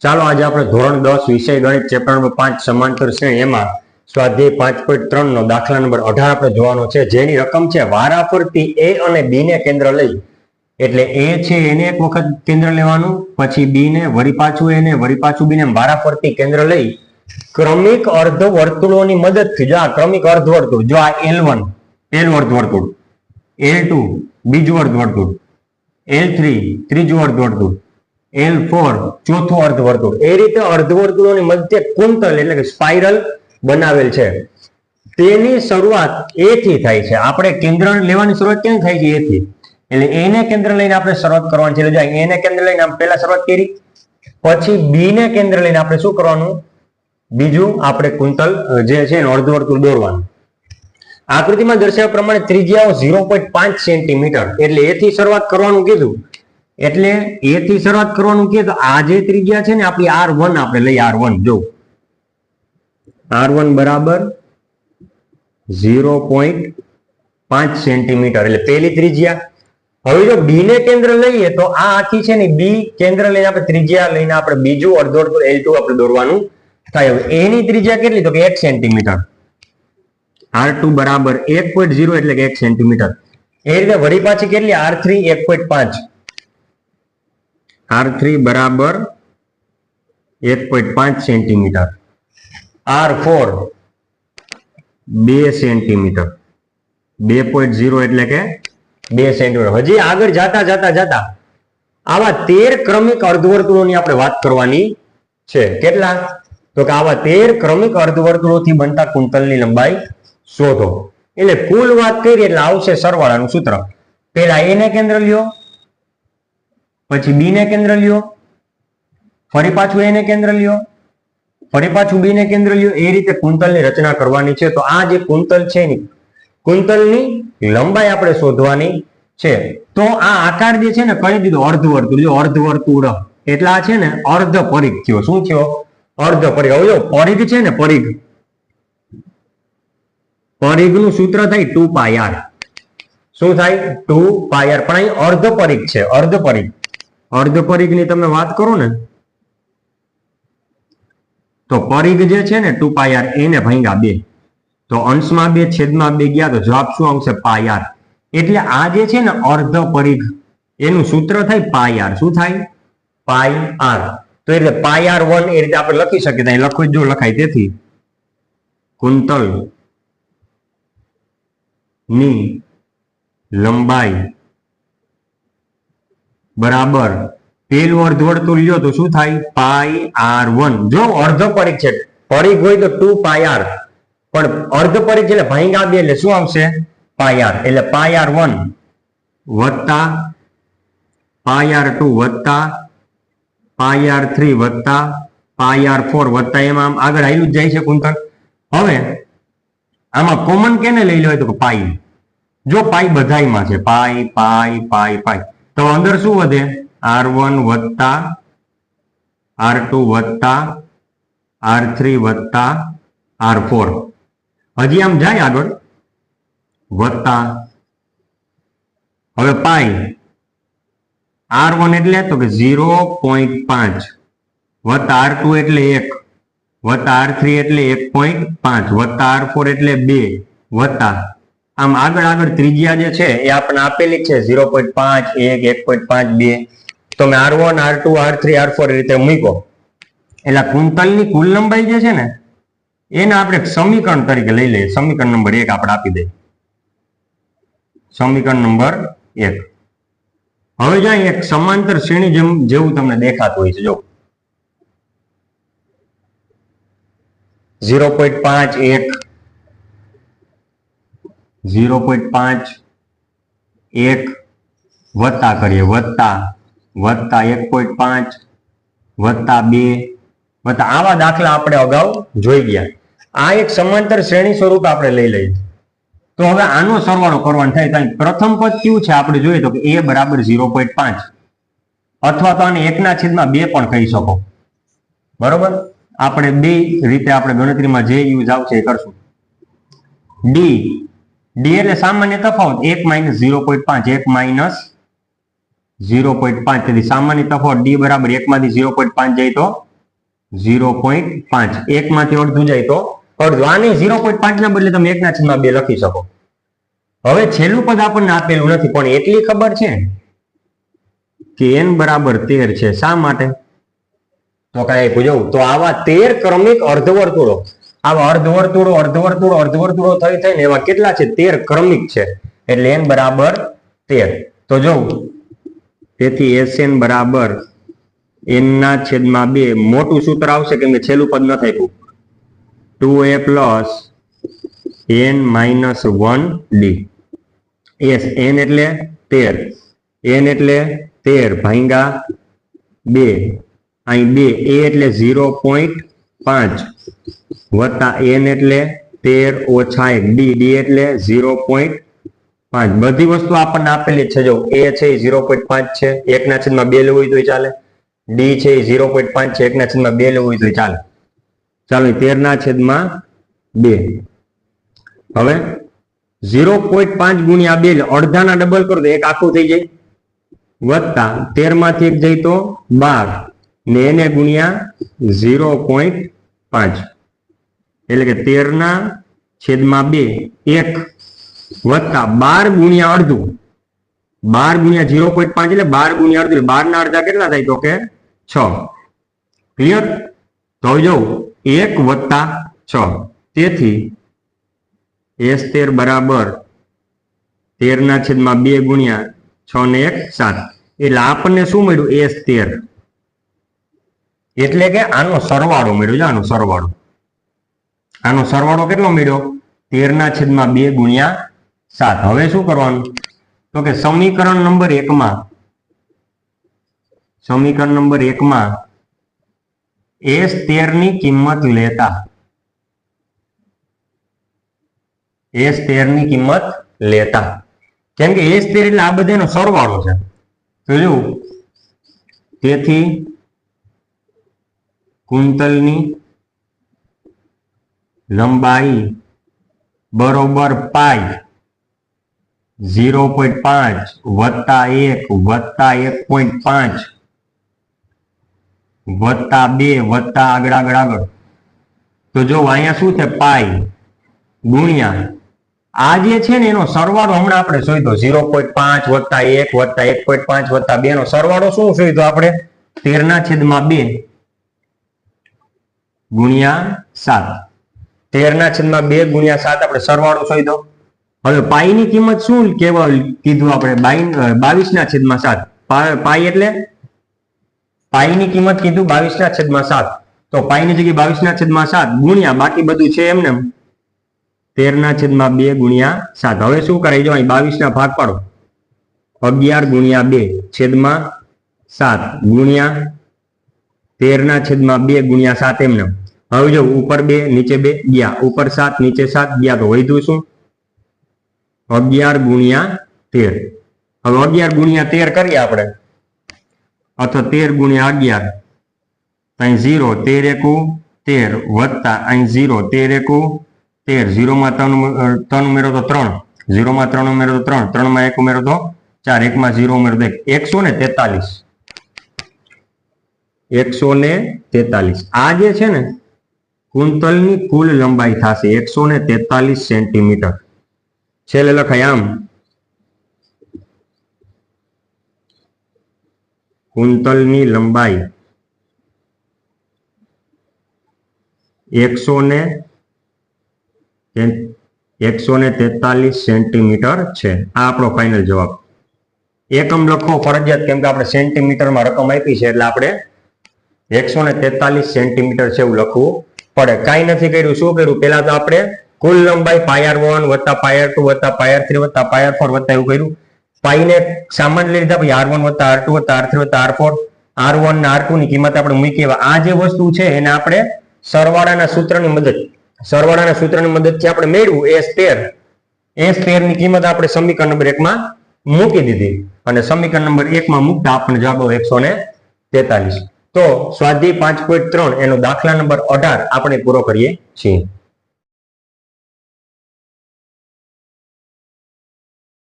ચાલો આજે આપણે ધોરણ 10 વિષય ગણિત ચેપ્ટર નંબર 5 સમાંતર શ્રેણી એમાં સ્વાધ્યાય 5.3 નો દાખલા નંબર 18 આપણે જોવાનો છે, જેની રકમ છે વારાફરતી a અને b ને કેન્દ્ર લઈ. એટલે a છે એને એક વખત કેન્દ્ર લેવાનું, પછી b ને વળી પાછું એને વળી પાછું b ને વારાફરતી કેન્દ્ર લઈ ક્રમિક અર્ધવર્તુળોની મદદથી, જો આ ક્રમિક અર્ધવર્તુળ, જો આ L1 પહેલું અર્ધવર્તુળ, L2 બીજું અર્ધવર્તુળ, L3 ત્રીજું અર્ધવર્તુળ, L4 ચોથું અર્ધવર્તુળ, એ રીતે અર્ધવર્તુળોની મધ્ય કુંતલ એટલે કે સ્પાઇરલ બનાવેલ છે. તેની શરૂઆત A થી થાય છે. આપણે કેન્દ્ર લેવાની શરૂઆત ક્યાં થાય છે? A થી. એટલે A ને કેન્દ્ર લઈને આપણે શરૂઆત કરવાની છે. એટલે A ને કેન્દ્ર લઈને આપણે પહેલા શરૂઆત કરી, પછી B ને કેન્દ્ર લઈને આપણે શું કરવાનું? બીજું આપણે કુંતલ જે છે એનું અર્ધવર્તુળ દોરવાનું. આકૃતિમાં દર્શાવ્યા પ્રમાણે ત્રિજ્યાઓ 0.5 સેન્ટીમીટર, એટલે A થી શરૂઆત કરવાનું કીધું. એટલે A થી શરૂઆત કરવાનું કે તો આ જે ત્રિજ્યા છે ને આપણી R1 આપણે લઈ R1, જો R1 બરાબર 0.5 સેન્ટીમીટર એટલે પહેલી ત્રિજ્યા. હવે જો B ને કેન્દ્ર લઈએ તો આ આખી છે ને B કેન્દ્ર લઈને આપણે ત્રિજ્યા લઈને આપણે બીજું અર્ધવર્તુળ L2 આપણે દોરવાનું થાય. હવે A ની ત્રિજ્યા કેટલી? તો કે 1 સેન્ટીમીટર. R2 બરાબર 1.0 એટલે કે 1 સેન્ટીમીટર. એ રીતે વળી પાછી કેટલી? R3 1.5. R3 બરાબર 1.5 સેન્ટીમીટર. R4 2 centimetre. 2.0 એટલે કે 2 સેન્ટીમીટર. હજી આગળ જાતા જાતા જાતા આવા 13 ક્રમિક અર્ધવર્તુળોની આપણે વાત કરવાની છે. કેટલા? તો કે આવા 13 ક્રમિક અર્ધવર્તુળોથી બનતા કુંતલની લંબાઈ શોધો. એટલે કુલ વાત કરીએ એટલે આવશે સરવાળાનું સૂત્ર. પહેલા A ને કેન્દ્ર લ્યો, પછી B ને કેન્દ્ર લ્યો, ફરી પાછું A ને કેન્દ્ર લ્યો, ફરી પાછું B ને કેન્દ્ર લ્યો. એ રીતે કુંતલની રચના કરવાની છે. તો આ જે કુંતલ છે ને કુંતલની લંબાઈ આપણે શોધવાની છે. તો આ આકાર જે છે ને કહી દીધો અર્ધવર્તુળ. જો અર્ધવર્તુળ એટલે આ છે ને અર્ધ પરિઘ થયો. શું થયો? અર્ધ પરિઘ. હવે જો પરિઘ છે ને પરિઘ, પરિઘનું સૂત્ર થાય 2πr. શું થાય? 2πr. પણ અહીં અર્ધ પરિઘ છે. અર્ધ પરિઘ, અર્ધ પરિઘની તમે વાત કરો ને તો પરિઘ જે છે ને 2πr એને ભાંગ્યા 2, તો અંશમાં 2 છેદમાં 2 ગયા તો જવાબ શું આવશે? πr. એટલે આ જે છે ને અર્ધ પરિઘ એનું સૂત્ર થાય πr. શું થાય? πr. તો એટલે πr1 એ રીતે આપણે લખી શકીએ. અહીં લખવું જો લખાય. તેથી કુંતલ ની લંબાઈ બરાબર પેલું અર્ધવર્તુળ લ્યો તો શું થાય? πr1. જો અર્ધ પરિઘ છે, પરિઘ હોય તો 2πr, પણ અર્ધ પરિઘ એટલે ભાંગ્યા 2 એટલે શું આવશે? πr. એટલે πr1 વત્તા πr2 વત્તા πr3 વત્તા πr4 વત્તા એમ આમ આગળ આવેલું જ જાય છે કુંતલ. હવે આમાં કોમન કેને લઈ લો તો કે પાઈ. જો પાઈ બધાયમાં છે, પાઈ પાઈ પાઈ પાઈ, તો અંદર શું વધે? R1 વત્તા R2 વત્તા R3 વત્તા R4. હજી આમ જાય આગળ વત્તા. હવે પાઈ R1 એટલે તો કે 0.5 વત્તા R2 એટલે 1 વત્તા R3 એટલે 1.5 વત્તા R4 એટલે 2 વત્તા આમ આગળ આગળ ત્રિજ્યા જે છે એ આપણને આપેલી છે 0.5 1 1.5 2. તો મેં R1 R2 R3 R4 એ રીતે મૂકો. એટલે કુંતલની કુલ લંબાઈ જે છે ને એને આપણે સમીકરણ તરીકે લઈ લઈએ. સમીકરણ નંબર 1 આપણે આપી દઈએ. સમીકરણ નંબર 1. હવે જ્યાં એક સમાંતર શ્રેણી જેવું તમને દેખાતું હોય છે. જો 0.5 1 0.5 1 વત્તા કરીએ વત્તા વત્તા 1.5 વત્તા 2 વત્તા આવા દાખલા આપણે અગાઉ જોઈ ગયા. આ એક સમાંતર શ્રેણી સ્વરૂપ આપણે લઈ લઈએ. તો હવે આનો સરવાળો કરવાનો થાય. પ્રથમ પદ કેવું છે આપણે જોઈએ તો કે a બરાબર 0.5 અથવા તો આને 1/2 પણ કહી શકો. બરોબર? આપણે બે રીતે આપણે ગણતરીમાં જે યુઝ આવશે એ કરશું. d એટલે સામાન્ય તફાવત 1 - 0.5 1 - 0.5. તેથી સામાન્ય તફાવત d બરાબર 1 માંથી 0.5 જાય તો 0.5 1 માંથી અડધું જાય તો અડધું. આને 0.5 ના બદલે તમે 1/2 લખી શકો. હવે છેલ્લું પદ આપણને આપેલું નથી, પણ એટલી ખબર છે કે n બરાબર 13 છે. શા માટે? તો કઈ પૂછવું તો આવા 13 ક્રમિક અર્ધવર્તુળો, આવા અર્ધવર્તુળો થઈને એવા કેટલા છે? 13 ક્રમિક છે. એટલે n બરાબર 13. તો જો તેથી Sn બરાબર n ના છેદમાં 2. મોટું સૂત્ર આવશે કેમ કે છેલ્લું પદ ન થાય 2a plus n minus 1d. s n એટલે 13, n એટલે 13 ભાંગા 2, અહીં 2 a એટલે 0.5 વત્તા n એટલે 13 ઓછા 1 d એટલે 0.5. બધી વસ્તુ આપણને આપેલી છે. જો a છે એ 0.5 છે, 1/2 લેવું હોય તો ચાલે. d છે એ 0.5 છે, 1/2 લેવું હોય તો ચાલે. ચાલો 13/2. હવે 0.5 ગુણ્યા 2 અડધાના ડબલ કરો તો એક આખું થઈ જાય, વત્તા 13 માંથી 1 જાય તો 12 ને એને ગુણ્યા 0.5 એટલે કે 13/2 1 વત્તા 12 ગુણ્યા અડધું. 12 ગુણ્યા 0.5 એટલે 12 ગુણ્યા અડધું. 12 ના અડધા કેટલા થાય? તો કે 6. ક્લિયર? તો જો 1 વત્તા 6. તેથી S13 બરાબર 13/2 ગુણ્યા 6 ને 1 7. એટલે આપણને શું મળ્યું? S13 એટલે કે આનો સરવાળો મળ્યો છે. આનો સરવાળો કેટલો મળ્યો? 13/2 ગુણ્યા 7. હવે શું કરવાનું? તો કે સમીકરણ નંબર 1 માં S13 ની કિંમત લેતા કેમ કે S13 એટલે આ બધાનો સરવાળો છે. તો જો તેથી કુંતલની લંબાઈ બરોબર પાઈ 0.5 વત્તા 1 વત્તા 1.5 વત્તા 2 વત્તા આગળ. તો જો અહીંયા શું છે? પાઈ ગુણ્યા આ જે છે ને એનો સરવાળો હમણાં આપણે શોધ્યો 0.5 વત્તા 1 વત્તા 1.5 વત્તા 2 નો સરવાળો શું શોધ્યો આપણે? 13/2 ગુણ્યા 7. 13/2 ગુણ્યા 7 આપણે સરવાળો શોધ્યો. હવે પાઈ ની કિંમત શું કીધું આપણે? 22/7. પાઈ એટલે પાઈ ની કિંમત કીધું 22/7. તો પાઈ ની જગ્યાએ 22/7 ગુણ્યા બાકી બધું છે એમને 13/2 ગુણ્યા 7. હવે શું કરાય? જો અહીં 22 ના ભાગ પાડો. 11/2/7 ગુણ્યા 13/2 ગુણ્યા 7 એમને. હવે જો ઉપર 2 નીચે 2 ગયા, ઉપર 7 નીચે 7 ગયા, તો વધ્યું શું? 11 ગુણ્યા 13. હવે 11 ગુણ્યા 13 કરીએ આપણે, અથવા 13 ગુણ્યા 11. અહીં 0 13 એકુ 13 વત્તા અહીં 0 13 એકુ 13. 0 માં 3 ઉમેરો તો 3, 0 માં 3 ઉમેરો તો 3, 3 માં 1 ઉમેરો તો 4, 1 માં 0 ઉમેરો તો 1. 143. આ જે છે ને કુંતલની કુલ લંબાઈ થશે 143 સેન્ટીમીટર. છેલ્લે લખાય આમ કુંતલની લંબાઈ 143 સેન્ટીમીટર છે. આ આપણો ફાઇનલ જવાબ. એકમ લખવો ફરજિયાત કેમ કે આપણે સેન્ટીમીટરમાં રકમ આપી છે એટલે આપણે 143 સેન્ટીમીટર છે એવું લખવું પડે. કાંઈ નથી કર્યું. શું કર્યું? પેલા તો આપણે કુલ લંબાઈ πr1 વત્તા πr2 વત્તા πr3 વત્તા πr4 વત્તા એવું કર્યું. પાઈને સામાન્ય લીધા, પછી r1 વત્તા r2 વત્તા r3 વત્તા r4, r1 ને r2 ની કિંમત આપણે મૂકી. આ જે વસ્તુ છે એને આપણે સરવાળાના સૂત્રની મદદથી આપણે મેળવ્યું S13 ની કિંમત આપણે સમીકરણ નંબર 1 માં મૂકી દીધી અને સમીકરણ નંબર 1 માં મૂકતા આપણને જવાબ 143. તો સ્વાધ્યાય 5.3 એનો દાખલા નંબર 18 આપણે પૂરો કરીએ છીએ.